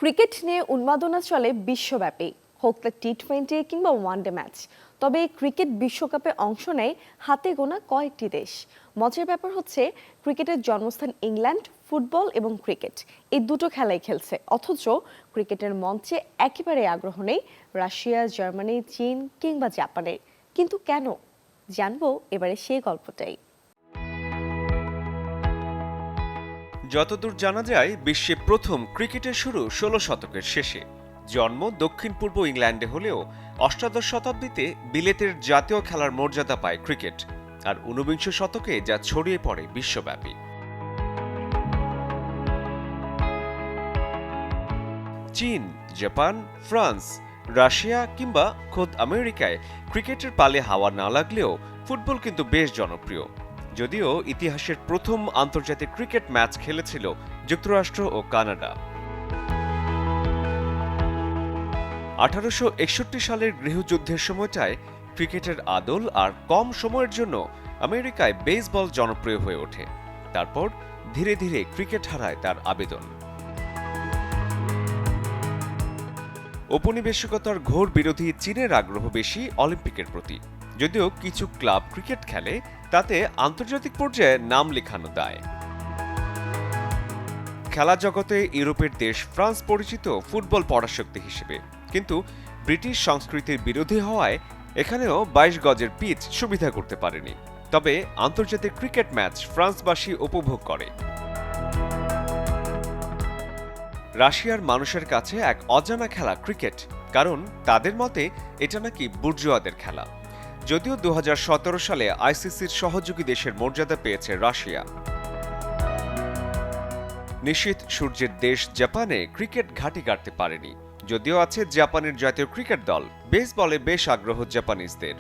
Cricket নিয়ে উন্মাদনা চলে বিশ্বব্যাপী, হোক তা টি-20 কিংবা ওয়ানডে ম্যাচ। তবে ক্রিকেট বিশ্বকাপে অংশ নেয় হাতে গোনা কয়েকটি দেশ। মজার ব্যাপার হচ্ছে, ক্রিকেটের জন্মস্থান ইংল্যান্ড, ফুটবল এবং ক্রিকেট এই দুটো খেলাই খেলছে, অথচ ক্রিকেটের মঞ্চে একেবারে আগ্রহ নেই রাশিয়া, জার্মানি, চীন কিংবা জাপানের। কিন্তু কেন? জানবো এবারে সেই গল্পটাই। যতদূর জানা যায়, বিশ্বে প্রথম ক্রিকেটের শুরু ১৬ শতকের শেষে। জন্ম দক্ষিণ পূর্ব ইংল্যান্ডে হলেও অষ্টাদশ শতাব্দীতে বিলেতের জাতীয় খেলার মর্যাদা পায় ক্রিকেট, আর ঊনবিংশ শতকে যা ছড়িয়ে পড়ে বিশ্বব্যাপী। চীন, জাপান, ফ্রান্স, রাশিয়া কিংবা খোদ আমেরিকায় ক্রিকেটের পালে হাওয়া না লাগলেও ফুটবল কিন্তু বেশ জনপ্রিয়। যদিও ইতিহাসের প্রথম আন্তর্জাতিক ক্রিকেট ম্যাচ খেলেছিল যুক্তরাষ্ট্র ও কানাডা। ১৮৬১ সালের গৃহযুদ্ধের সময়টায় ক্রিকেটের আদল আর কম সময়ের জন্য আমেরিকায় বেসবল জনপ্রিয় হয়ে ওঠে। তারপর ধীরে ধীরে ক্রিকেট হারায় তার আবেদন। ঔপনিবেশিকতার ঘোর বিরোধী চীনের আগ্রহ বেশি অলিম্পিকের প্রতি। যদিও কিছু ক্লাব ক্রিকেট খেলে, তাতে আন্তর্জাতিক পর্যায়ে নাম লেখানো দায়। খেলা জগতে ইউরোপের দেশ ফ্রান্স পরিচিত ফুটবল পরাশক্তি হিসেবে, কিন্তু ব্রিটিশ সংস্কৃতির বিরোধী হওয়ায় এখানেও ২২ গজের পিচ সুবিধা করতে পারেনি। তবে আন্তর্জাতিক ক্রিকেট ম্যাচ ফ্রান্সবাসী উপভোগ করে। রাশিয়ার মানুষের কাছে এক অজানা খেলা ক্রিকেট, কারণ তাদের মতে এটা নাকি বুর্জোয়াদের খেলা। যদিও ২০১৭ সালে আইসিসির সহযোগী দেশের মর্যাদা পেয়েছে রাশিয়া। নিশীথ সূর্যের দেশ জাপানে ক্রিকেট ঘাঁটি গাড়তে পারেনি, যদিও আছে জাপানের জাতীয় ক্রিকেট দল। বেসবলে বেশ আগ্রহ জাপানিজদের।